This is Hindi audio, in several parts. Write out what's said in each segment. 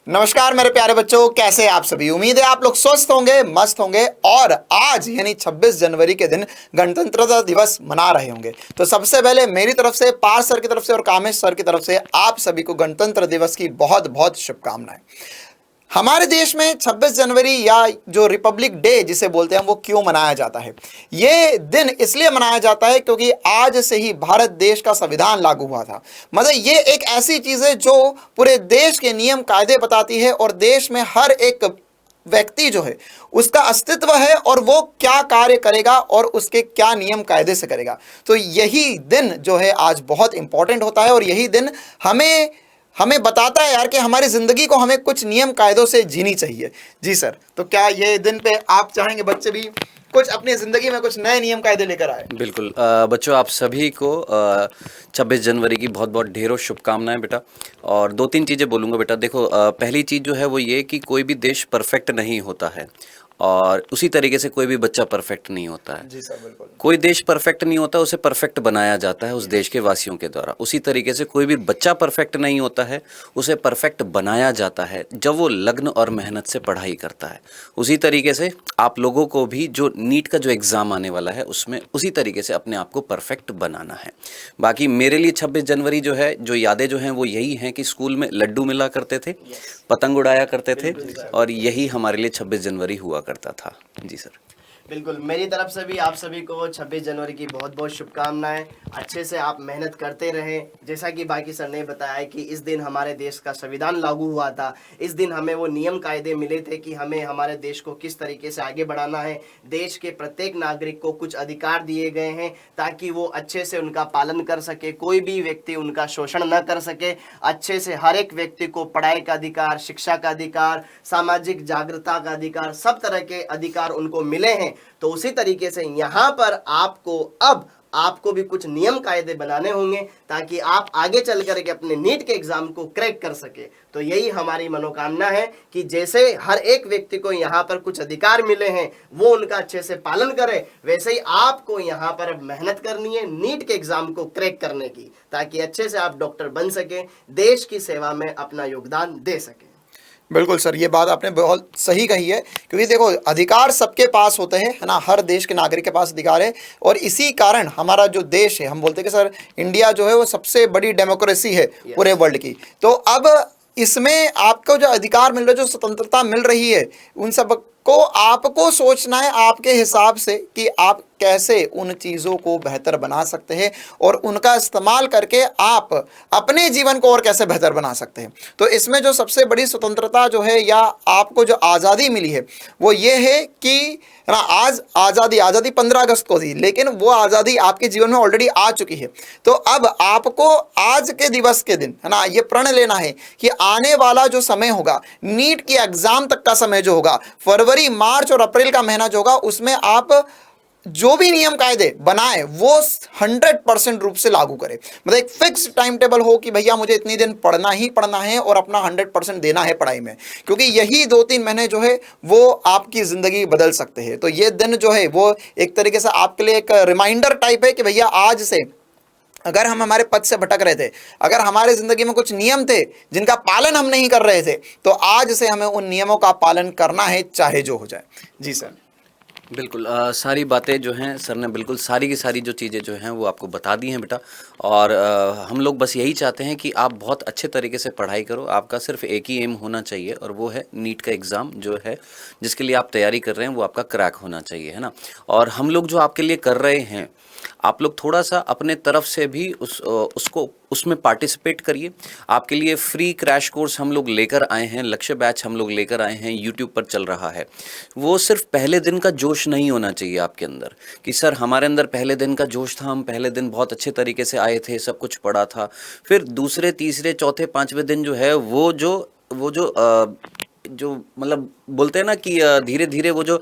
नमस्कार मेरे प्यारे बच्चों, कैसे आप सभी। उम्मीद है आप लोग स्वस्थ होंगे, मस्त होंगे और आज यानी 26 जनवरी के दिन गणतंत्रता दिवस मना रहे होंगे। तो सबसे पहले मेरी तरफ से, पार्थ सर की तरफ से और कामेश सर की तरफ से आप सभी को गणतंत्र दिवस की बहुत बहुत शुभकामनाएं। हमारे देश में 26 जनवरी या जो रिपब्लिक डे जिसे बोलते हैं वो क्यों मनाया जाता है? ये दिन इसलिए मनाया जाता है क्योंकि आज से ही भारत देश का संविधान लागू हुआ था। मतलब ये एक ऐसी चीज है जो पूरे देश के नियम कायदे बताती है और देश में हर एक व्यक्ति जो है उसका अस्तित्व है और वो क्या कार्य करेगा और उसके क्या नियम कायदे से करेगा। तो यही दिन जो है आज बहुत इंपॉर्टेंट होता है और यही दिन हमें हमें बताता है यार कि हमारी जिंदगी को हमें कुछ नियम कायदों से जीनी चाहिए। जी सर, तो क्या ये दिन पे आप चाहेंगे बच्चे भी कुछ अपनी जिंदगी में कुछ नए नियम कायदे लेकर आए? बिल्कुल। बच्चों, आप सभी को 26 जनवरी की बहुत बहुत ढेरों शुभकामनाएं बेटा। और दो तीन चीज़ें बोलूँगा बेटा। देखो, पहली चीज़ जो है वो ये कि कोई भी देश परफेक्ट नहीं होता है और उसी तरीके से कोई भी बच्चा परफेक्ट नहीं होता है। जी सर, बिल्कुल। कोई देश परफेक्ट नहीं होता, उसे परफेक्ट बनाया जाता है उस देश के वासियों के द्वारा। उसी तरीके से कोई भी बच्चा परफेक्ट नहीं होता है, उसे परफेक्ट बनाया जाता है जब वो लगन और मेहनत से पढ़ाई करता है। उसी तरीके से आप लोगों को भी जो नीट का जो एग्ज़ाम आने वाला है उसमें उसी तरीके से अपने आप को परफेक्ट बनाना है। बाकी मेरे लिए 26 जनवरी जो है, जो यादें जो हैं वो यही हैं कि स्कूल में लड्डू मिला करते थे, पतंग उड़ाया करते थे और यही हमारे लिए 26 जनवरी हुआ करता था। जी सर। बिल्कुल, मेरी तरफ से भी आप सभी को 26 जनवरी की बहुत बहुत शुभकामनाएं। अच्छे से आप मेहनत करते रहें। जैसा कि बाकी सर ने बताया कि इस दिन हमारे देश का संविधान लागू हुआ था। इस दिन हमें वो नियम कायदे मिले थे कि हमें हमारे देश को किस तरीके से आगे बढ़ाना है। देश के प्रत्येक नागरिक को कुछ अधिकार दिए गए हैं ताकि वो अच्छे से उनका पालन कर सके, कोई भी व्यक्ति उनका शोषण न कर सके। अच्छे से हर एक व्यक्ति को पढ़ाई का अधिकार, शिक्षा का अधिकार, सामाजिक जागरूकता का अधिकार, सब तरह के अधिकार उनको मिले हैं। तो उसी तरीके से यहाँ पर आपको भी कुछ नियम कायदे बनाने होंगे ताकि आप आगे चल कर के अपने नीट के एग्जाम को क्रैक कर सके। तो यही हमारी मनोकामना है कि जैसे हर एक व्यक्ति को यहाँ पर कुछ अधिकार मिले हैं वो उनका अच्छे से पालन करे, वैसे ही आपको यहाँ पर अब मेहनत करनी है नीट के एग्जाम को क्रैक करने की, ताकि अच्छे से आप डॉक्टर बन सके, देश की सेवा में अपना योगदान दे सके। बिल्कुल सर, ये बात आपने बहुत सही कही है क्योंकि देखो अधिकार सबके पास होते हैं, है ना। हर देश के नागरिक के पास अधिकार है और इसी कारण हमारा जो देश है, हम बोलते हैं कि सर इंडिया जो है वो सबसे बड़ी डेमोक्रेसी है पूरे वर्ल्ड की। तो अब इसमें आपको जो अधिकार मिल रहे, जो स्वतंत्रता मिल रही है, उन सब को आपको सोचना है आपके हिसाब से कि आप कैसे उन चीज़ों को बेहतर बना सकते हैं और उनका इस्तेमाल करके आप अपने जीवन को और कैसे बेहतर बना सकते हैं। तो इसमें जो सबसे बड़ी स्वतंत्रता जो है या आपको जो आज़ादी मिली है वो ये है कि ना, आज आज़ादी 15 अगस्त को थी, लेकिन वो आज़ादी आपके जीवन में ऑलरेडी आ चुकी है। तो अब आपको आज के दिवस के दिन, है ना, ये प्रण लेना है कि आने वाला जो समय होगा, नीट की एग्जाम तक का समय जो होगा, फरवरी, मार्च और अप्रैल का महीना जो होगा, उसमें आप जो भी नियम कायदे बनाए वो 100% रूप से लागू करें। मतलब एक फिक्स टाइम टेबल हो कि भैया मुझे इतनी दिन पढ़ना ही पढ़ना है और अपना 100% देना है पढ़ाई में, क्योंकि यही 2-3 महीने जो है वो आपकी ज़िंदगी बदल सकते हैं। तो ये दिन जो है वो एक तरीके से आपके लिए एक रिमाइंडर टाइप है कि भैया आज से अगर हम हमारे पथ से भटक रहे थे, अगर हमारे ज़िंदगी में कुछ नियम थे जिनका पालन हम नहीं कर रहे थे, तो आज से हमें उन नियमों का पालन करना है, चाहे जो हो जाए। जी सर। बिल्कुल। सारी बातें जो हैं सर ने बिल्कुल सारी की सारी जो चीज़ें जो हैं वो आपको बता दी हैं बेटा। और हम लोग बस यही चाहते हैं कि आप बहुत अच्छे तरीके से पढ़ाई करो। आपका सिर्फ एक ही एम होना चाहिए और वो है नीट का एग्ज़ाम जो है जिसके लिए आप तैयारी कर रहे हैं वो आपका क्रैक होना चाहिए, है ना। और हम लोग जो आपके लिए कर रहे हैं, आप लोग थोड़ा सा अपने तरफ से भी उसमें पार्टिसिपेट करिए। आपके लिए फ्री क्रैश कोर्स हम लोग लेकर आए हैं, लक्ष्य बैच हम लोग लेकर आए हैं, यूट्यूब पर चल रहा है। वो सिर्फ पहले दिन का जोश नहीं होना चाहिए आपके अंदर कि सर हमारे अंदर पहले दिन का जोश था, हम पहले दिन बहुत अच्छे तरीके से आए थे, सब कुछ पढ़ा था। फिर दूसरे, तीसरे, चौथे, पाँचवें दिन जो है वो जो मतलब बोलते हैं ना कि धीरे धीरे वो जो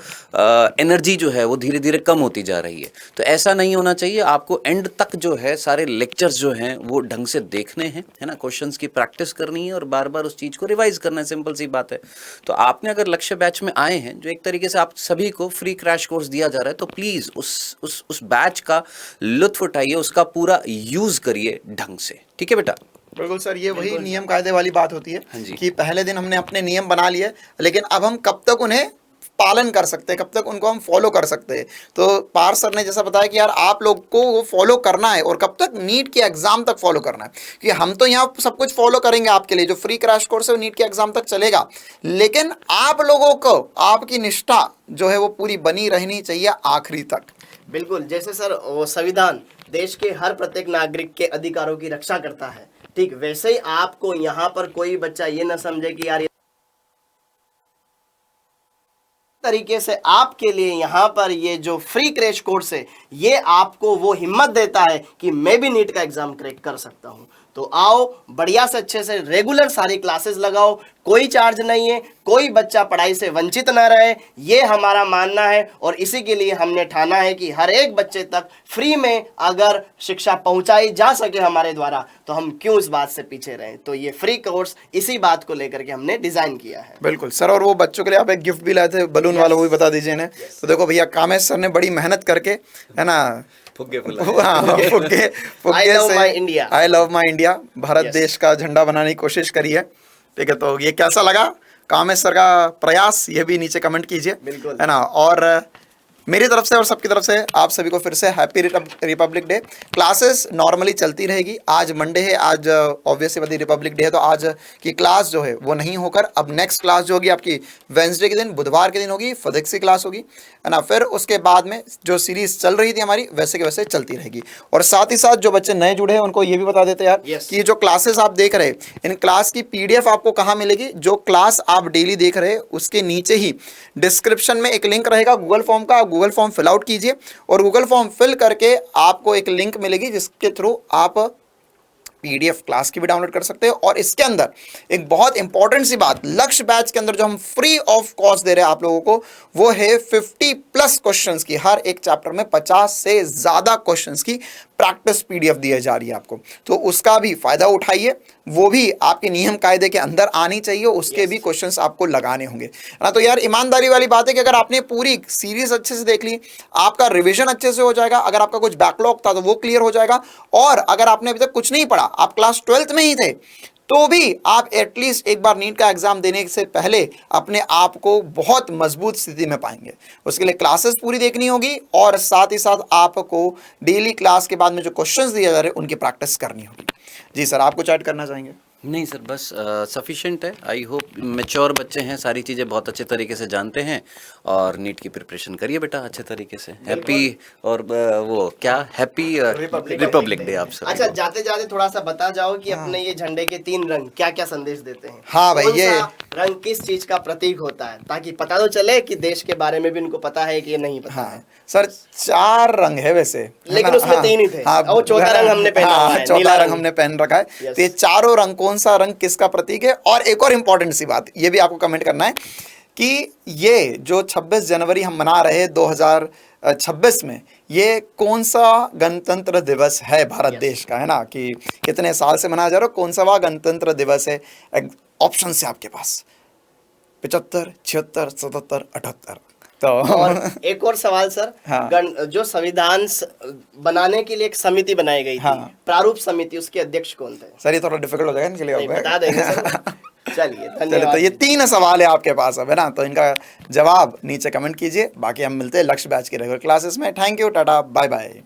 एनर्जी जो है वो धीरे धीरे कम होती जा रही है। तो ऐसा नहीं होना चाहिए। आपको एंड तक जो है सारे लेक्चर्स जो हैं वो ढंग से देखने हैं, है ना। क्वेश्चंस की प्रैक्टिस करनी है और बार बार उस चीज़ को रिवाइज करना है, सिंपल सी बात है। तो आपने अगर लक्ष्य बैच में आए हैं, जो एक तरीके से आप सभी को फ्री क्रैश कोर्स दिया जा रहा है, तो प्लीज़ उस बैच का लुत्फ उठाइए, उसका पूरा यूज़ करिए ढंग से, ठीक है बेटा। बिल्कुल सर, ये वही नियम कायदे वाली बात होती है हाँ जी। कि पहले दिन हमने अपने नियम बना लिए, लेकिन अब हम कब तक उन्हें पालन कर सकते हैं, कब तक उनको हम फॉलो कर सकते हैं। तो पार्थ सर ने जैसा बताया कि यार आप लोग को वो फॉलो करना है, और कब तक, नीट के एग्जाम तक फॉलो करना है। कि हम तो यहाँ सब कुछ फॉलो करेंगे आपके लिए, जो फ्री क्रैश कोर्स है वो नीट के एग्जाम तक चलेगा, लेकिन आप लोगों को आपकी निष्ठा जो है वो पूरी बनी रहनी चाहिए आखिरी तक। बिल्कुल, जैसे सर वो संविधान देश के हर प्रत्येक नागरिक के अधिकारों की रक्षा करता है, ठीक वैसे ही आपको यहाँ पर कोई बच्चा ये ना समझे कि यार तरीके से आपके लिए यहाँ पर ये जो फ्री क्रैश कोर्स है ये आपको वो हिम्मत देता है कि मैं भी नीट का एग्जाम क्रैक कर सकता हूँ। तो आओ बढ़िया से अच्छे से रेगुलर सारी क्लासेस लगाओ, कोई चार्ज नहीं है, कोई बच्चा पढ़ाई से वंचित ना रहे, ये हमारा मानना है। और इसी के लिए हमने ठाना है कि हर एक बच्चे तक फ्री में अगर शिक्षा पहुंचाई जा सके हमारे द्वारा, तो हम क्यों इस बात से पीछे रहें। तो ये फ्री कोर्स इसी बात को लेकर के हमने डिजाइन किया है। बिल्कुल सर, और वो बच्चों के लिए आप एक गिफ्ट भी लाए थे बलून वाला, वो भी बता दीजिए इन्हें। तो देखो भैया, कामेश सर ने बड़ी मेहनत करके, है ना, फुग्गे हाँ, फुग्गे I love my India। I love my India, Bharat Yes। देश का झंडा बनाने की कोशिश करी है। ठीक है, तो ये कैसा लगा कामेश सर का प्रयास, ये भी नीचे कमेंट कीजिए, बिल्कुल। है ना। और मेरी तरफ से और सबकी तरफ से आप सभी को फिर से happy Republic day. Classes normally चलती रहेगी। आज मंडे है, आज ऑब्वियसली रिपब्लिक डे है, तो आज की क्लास जो है वो नहीं होकर अब नेक्स्ट क्लास जो होगी आपकी वेंसडे के दिन, बुधवार के दिन होगी, फिजिक्स की क्लास होगी, है ना। फिर उसके बाद में जो सीरीज चल रही थी हमारी वैसे के वैसे चलती रहेगी। और साथ ही साथ जो बच्चे नए जुड़े हैं उनको ये भी बता देते यार Yes। कि जो क्लासेस आप देख रहे हैं, इन क्लास की पीडीएफ आपको कहाँ मिलेगी। जो क्लास आप डेली देख रहे हैं उसके नीचे ही डिस्क्रिप्शन में एक लिंक रहेगा गूगल फॉर्म का, गूगल फॉर्म फिल आउट कीजिए, और गूगल फॉर्म फिल करके आपको एक लिंक मिलेगी जिसके थ्रू आप पीडीएफ क्लास की भी डाउनलोड कर सकते हैं। और इसके अंदर एक बहुत इंपॉर्टेंट सी बात, लक्ष्य बैच के अंदर जो हम फ्री ऑफ कॉस्ट दे रहे हैं आप लोगों को, वो है 50+ क्वेश्चंस की, हर एक चैप्टर में 50 से ज़्यादा क्वेश्चंस की प्रैक्टिस पीडीएफ दी जा रही है आपको। तो उसका भी फायदा उठाइए, वो भी आपके नियम कायदे के अंदर आनी चाहिए, उसके भी क्वेश्चंस आपको लगाने होंगे, है ना। तो यार ईमानदारी वाली बात है कि अगर आपने पूरी सीरीज अच्छे से देख ली, आपका रिवीजन अच्छे से हो जाएगा, अगर आपका कुछ बैकलॉग था तो वो क्लियर हो जाएगा, और अगर आपने अभी तक कुछ नहीं पढ़ा, आप क्लास 12th में ही थे, तो भी आप एटलीस्ट एक बार नीट का एग्जाम देने से पहले अपने आप को बहुत मजबूत स्थिति में पाएंगे। उसके लिए क्लासेस पूरी देखनी होगी, और साथ ही साथ आपको डेली क्लास के बाद में जो क्वेश्चंस दिए जा रहे हैं उनकी प्रैक्टिस करनी होगी। जी सर, आप कुछ ऐड करना चाहेंगे? नहीं सर, बस सफिशिएंट है। आई होप मैच्योर बच्चे हैं, सारी चीज़ें बहुत अच्छे तरीके से जानते हैं, और नीट की प्रिपरेशन करिए बेटा अच्छे तरीके से। हैप्पी और वो क्या, हैप्पी रिपब्लिक डे आप सब। अच्छा, जाते जाते थोड़ा सा बता जाओ कि अपने ये झंडे के 3 रंग क्या क्या संदेश देते हैं। हाँ भाई, कौन ये सा रंग किस चीज का प्रतीक होता है, ताकि पता तो चले कि देश के बारे में भी उनको पता है कि ये नहीं पता है। हाँ सर, 4 रंग है वैसे, है लेकिन ना? उसमें हाँ, 3 ही थे, हाँ, और चौथा रंग हमने पहना हुआ है, चौथा नीला रंग रंग हमने पहन रखा है। Yes। तो ये चारों रंग कौन सा रंग किसका प्रतीक है। और एक और इंपॉर्टेंट सी बात, ये भी आपको कमेंट करना है कि ये जो 26 जनवरी हम मना रहे हैं 2026 में, ये कौन सा गणतंत्र दिवस है भारत देश का, है ना, कि कितने साल से मनाया जा रहा है, कौन सा वह गणतंत्र दिवस है। ऑप्शन है आपके पास 75, 76, 77, 78। तो और एक और सवाल सर, हाँ। जो संविधान बनाने के लिए एक समिति बनाई गई थी, हाँ। प्रारूप समिति, उसके अध्यक्ष कौन थे? सर ये थोड़ा डिफिकल्ट हो जाएगा इनके लिए, नहीं, बता देंगे सर। चलिए, चलिए, धन्यवाद। तो ये 3 सवाल है आपके पास अब, है ना, तो इनका जवाब नीचे कमेंट कीजिए। बाकी हम मिलते हैं लक्ष्य बैच के रेगुलर क्लासेस में। थैंक यू, टाटा, बाय बाय।